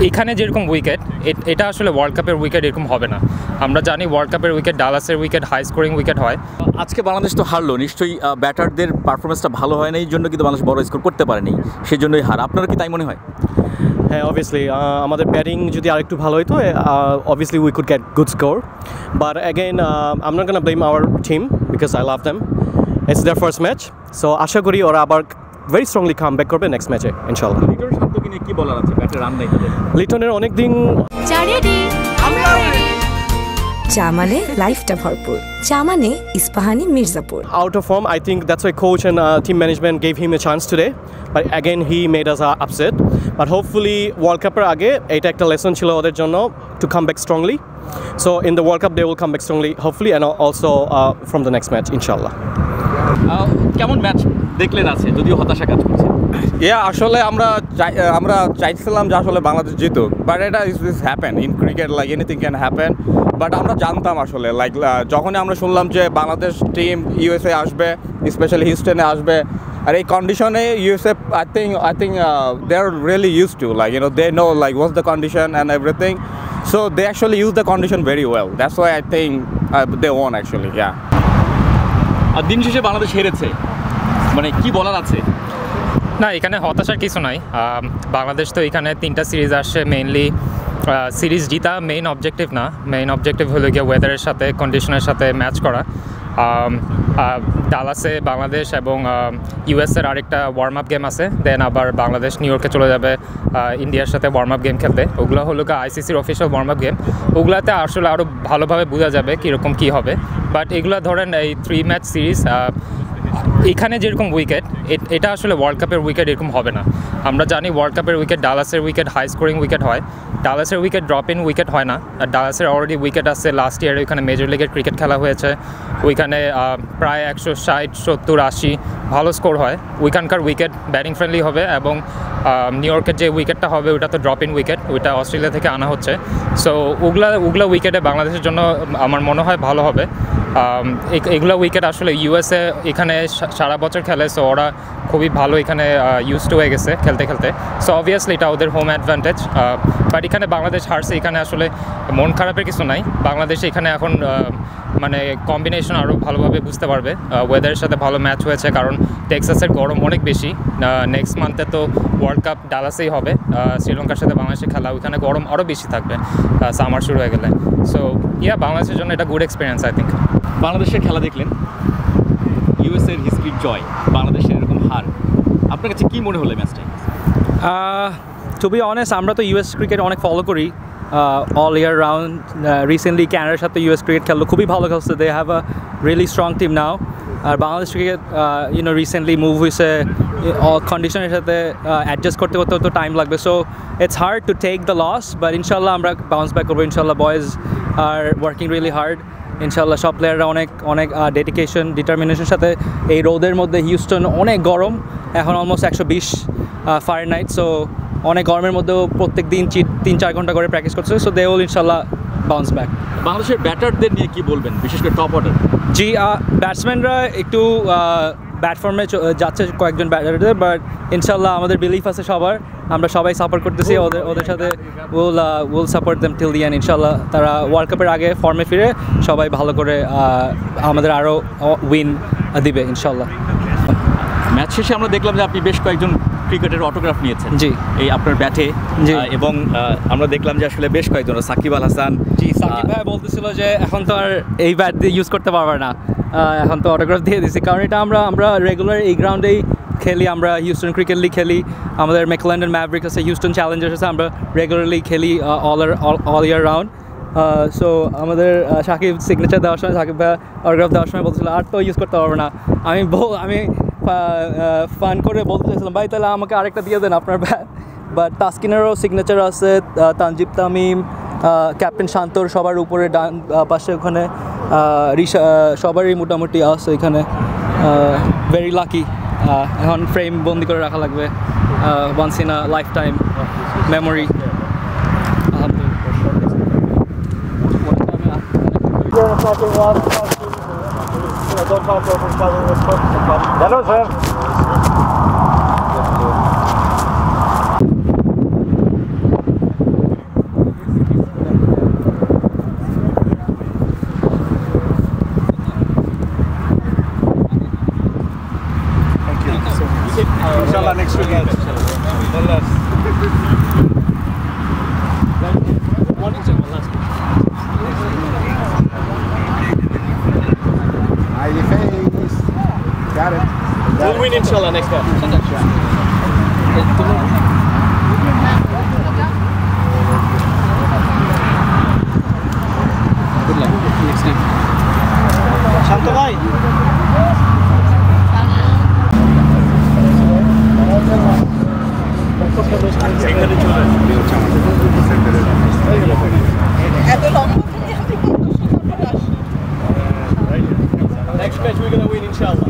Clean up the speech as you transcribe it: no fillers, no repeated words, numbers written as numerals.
এখানে যেরকম উইকেট এটা আসলে ওয়ার্ল্ড কাপের উইকেট এরকম হবে না। আমরা জানি ওয়ার্ল্ড কাপের উইকেট ডালাসের উইকেট হাই স্কোরিং উইকেট হয়। আজকে বাংলাদেশ তো হারলো, নিশ্চয়ই ব্যাটারদের পারফরমেন্সটা ভালো হয় না, এই জন্য কিন্তু বাংলাদেশ বড় স্কোর করতে পারেনি, সেই জন্যই হার। আপনার কি তাই মনে হয়? হ্যাঁ, অবভিয়াসলি আমাদের ব্যাটিং যদি আরেকটু ভালো হতো, obviously we could get good score, but again I am not gonna blame our team because I love them, it's their first match. So আশা করি ওরা আবার ভেরি স্ট্রংলি কাম ব্যাক করবে নেক্সট ম্যাচে ইনশাআল্লাহ। লিটন শান্তকে নিয়ে কি বলার আছে? ব্যাটে রান নাই তাদের। লিটনের অনেক দিন চা মানে লাইফটা ভরপুর, চা মানে Ispahani Mirzapur. Out of form, I think that's why coach and team management gave him a chance today. But again, he made us upset. But hopefully, World Cup age, এটা একটা lesson ছিল ওদের জন্য to come back strongly. So in the World Cup, they will come back strongly, hopefully, and also from the next match, inshallah. কেমন match দেখলেন আছে, যদিও হতাশা কাজ করছে? আসলে আমরা চাইছিলাম যে আসলে বাংলাদেশ জিতুক, বাট এটা is happen in cricket, like anything can happen. But আমরা জানতাম আসলে লাইক যখনই আমরা শুনলাম যে বাংলাদেশ টিম ইউএসএ আসবে, স্পেশালি হিউস্টনে আসবে, আর এই কন্ডিশনে USA I think they are really use to, like they know like what's the condition and everything, so they actually use the condition very well, that's why I think they won actually. আর দিন শেষে বাংলাদেশ হেরেছে, মানে কি বলার আছে? না, এখানে হতাশার কিছু নাই। বাংলাদেশ তো এখানে 3টা সিরিজ আসছে, মেইনলি সিরিজ জিতা মেইন অবজেক্টিভ না, মেইন অবজেক্টিভ হলো গিয়ে ওয়েদারের সাথে কন্ডিশনের সাথে ম্যাচ করা। ডালাসে বাংলাদেশ এবং ইউএসের আরেকটা ওয়ার্ম আপ গেম আছে, দেন আবার বাংলাদেশ নিউ ইয়র্কে চলে যাবে ইন্ডিয়ার সাথে ওয়ার্ম আপ গেম খেলতে। ওগুলো হলো আইসিসির অফিসিয়াল ওয়ার্ম আপ গেম, ওগুলোতে আসলে আরও ভালোভাবে বোঝা যাবে কীরকম কী হবে। বাট এগুলো ধরেন এই 3 ম্যাচ সিরিজ, এখানে যেরকম উইকেট এটা আসলে ওয়ার্ল্ড কাপের উইকেট এরকম হবে না। আমরা জানি ওয়ার্ল্ড কাপের উইকেট ডালাসের উইকেট হাই স্কোরিং উইকেট হয়, ডালাসের উইকেট ড্রপ ইন উইকেট হয় না। আর ডালাসের অলরেডি উইকেট আছে, লাস্ট ইয়ারে ওইখানে মেজর লিগের ক্রিকেট খেলা হয়েছে, ওইখানে প্রায় 160, 70, 80 ভালো স্কোর হয়। ওইখানকার উইকেট ব্যাটিং ফ্রেন্ডলি হবে, এবং নিউ ইয়র্কের যে উইকেটটা হবে ওইটা তো ড্রপ ইন উইকেট, ওইটা অস্ট্রেলিয়া থেকে আনা হচ্ছে। সো ওগুলা উইকেটে বাংলাদেশের জন্য আমার মনে হয় ভালো হবে। এগুলো উইকেট আসলে ইউএসএ এখানে সারা বছর খেলে, সো ওরা খুবই ভালো এখানে ইউজড হয়ে গেছে খেলতে খেলতে, সো অবভিয়াসলি এটা ওদের হোম অ্যাডভান্টেজ। বাট এখানে বাংলাদেশ হারছে, এখানে আসলে মন খারাপের কিছু নাই। বাংলাদেশ এখানে এখন মানে কম্বিনেশন আরও ভালোভাবে বুঝতে পারবে। ওয়েদারের সাথে ভালো ম্যাচ হয়েছে, কারণ টেক্সাসের গরম অনেক বেশি। নেক্সট মান্থে তো ওয়ার্ল্ড কাপ ডালাসেই হবে, শ্রীলঙ্কার সাথে বাংলাদেশের খেলা, ওইখানে গরম আরও বেশি থাকবে সামার শুরু হয়ে গেলে। সো বাংলাদেশের জন্য এটা গুড এক্সপিরিয়েন্স আই থিঙ্ক। বাংলাদেশের খেলা দেখলেন, ইউএসএর হিস্ট্রির জয়, বাংলাদেশের এরকম হার, আপনার কাছে কী মনে হলো ম্যাচটা? টু বি অনেস্ট, আমরা তো ইউএস ক্রিকেট অনেক ফলো করি অল ইয়ার রাউন্ড। রিসেন্টলি ক্যানাডার সাথে ইউএস ক্রিকেট খেললো, খুবই ভালো খেলছে, they have a really strong team now. আর বাংলাদেশ ক্রিকেট রিসেন্টলি মুভ হয়েছে, কন্ডিশনের সাথে অ্যাডজাস্ট করতে করতে তো টাইম লাগবে, so it's hard to take the loss, but ইনশাল্লাহ আমরা বাউন্স ব্যাক করবো ইনশাল্লাহ। Boys are working really hard ইনশাল্লাহ, সব প্লেয়াররা অনেক ডেডিকেশন ডিটারমিনেশনের সাথে। এই রোদের মধ্যে হিউস্টন অনেক গরম, এখন অলমোস্ট 120 ফারেনহাইট, সো অনেক গরমের মধ্যেও প্রত্যেক দিন 3-4 ঘন্টা করে প্র্যাকটিস করছে, সো দে উইল ইনশাল্লাহ বাউন্স ব্যাক। বাংলাদেশের ব্যাটারদের নিয়ে কী বলবেন, বিশেষ করে টপ অর্ডার? জি, ব্যাটসম্যানরা একটু ব্যাট ফর্মে যাচ্ছে কয়েকজন ব্যাটারদের, বাট ইনশাল্লাহ আমাদের বিলিফ আছে সবার, আমরা সবাই সাপোর্ট করতেছি ওদের সাথে। Will support them till the end ইনশাল্লাহ। তারা ওয়ার্ল্ড কাপের আগে ফর্মে ফিরে সবাই ভালো করে আমাদের আরও উইন দিবে ইনশাল্লাহ। ম্যাচ শেষে আমরা দেখলাম যে আপনি বেশ কয়েকজন ক্রিকেটের অটোগ্রাফ নিয়েছেন জি এই আপনার ব্যাটে, এবং আমরা দেখলাম যে আসলে বেশ কয়েকজন, সাকিব আল হাসান। জি, সাকিব ভাই বলতেছিল যে এখন তো আর এই ব্যাট দিয়ে ইউজ করতে পারবে না, এখন তো অটোগ্রাফ দিয়ে দিছি, কারণ এটা আমরা রেগুলার এই গ্রাউন্ডেই খেলি, আমরা হিউস্টন ক্রিকেট লিগ খেলি, আমাদের ম্যাকল্যান্ডন ম্যাভরিক্স আছে, হিউস্টন চ্যালেঞ্জার্স আছে, আমরা রেগুলারলি খেলি অল ইয়ার রাউন্ড। সো আমাদের সাকিব সিগনেচার দেওয়ার সময়, সাকিব ভাই অটোগ্রাফ দেওয়ার সময় বলছিল আর তো ইউজ করতে পারবো না। আমি ফান করে বলতে চাইছিলাম ভাই তাহলে আমাকে আরেকটা দিয়ে দেন আপনার ব্যাট, বাট তাসকিনেরও সিগনেচার আছে, তানজিব তামিম, ক্যাপ্টেন শান্তর সবার উপরে ডান পাশে, ওখানে সবারই মোটামুটি আছে এখানে। ভেরি লাকি, এখন ফ্রেম বন্দি করে রাখা লাগবে, once in a lifetime memory. Inshallah, next match. Good luck. Next time. Shanto bhai. Next match we're gonna win, inshallah.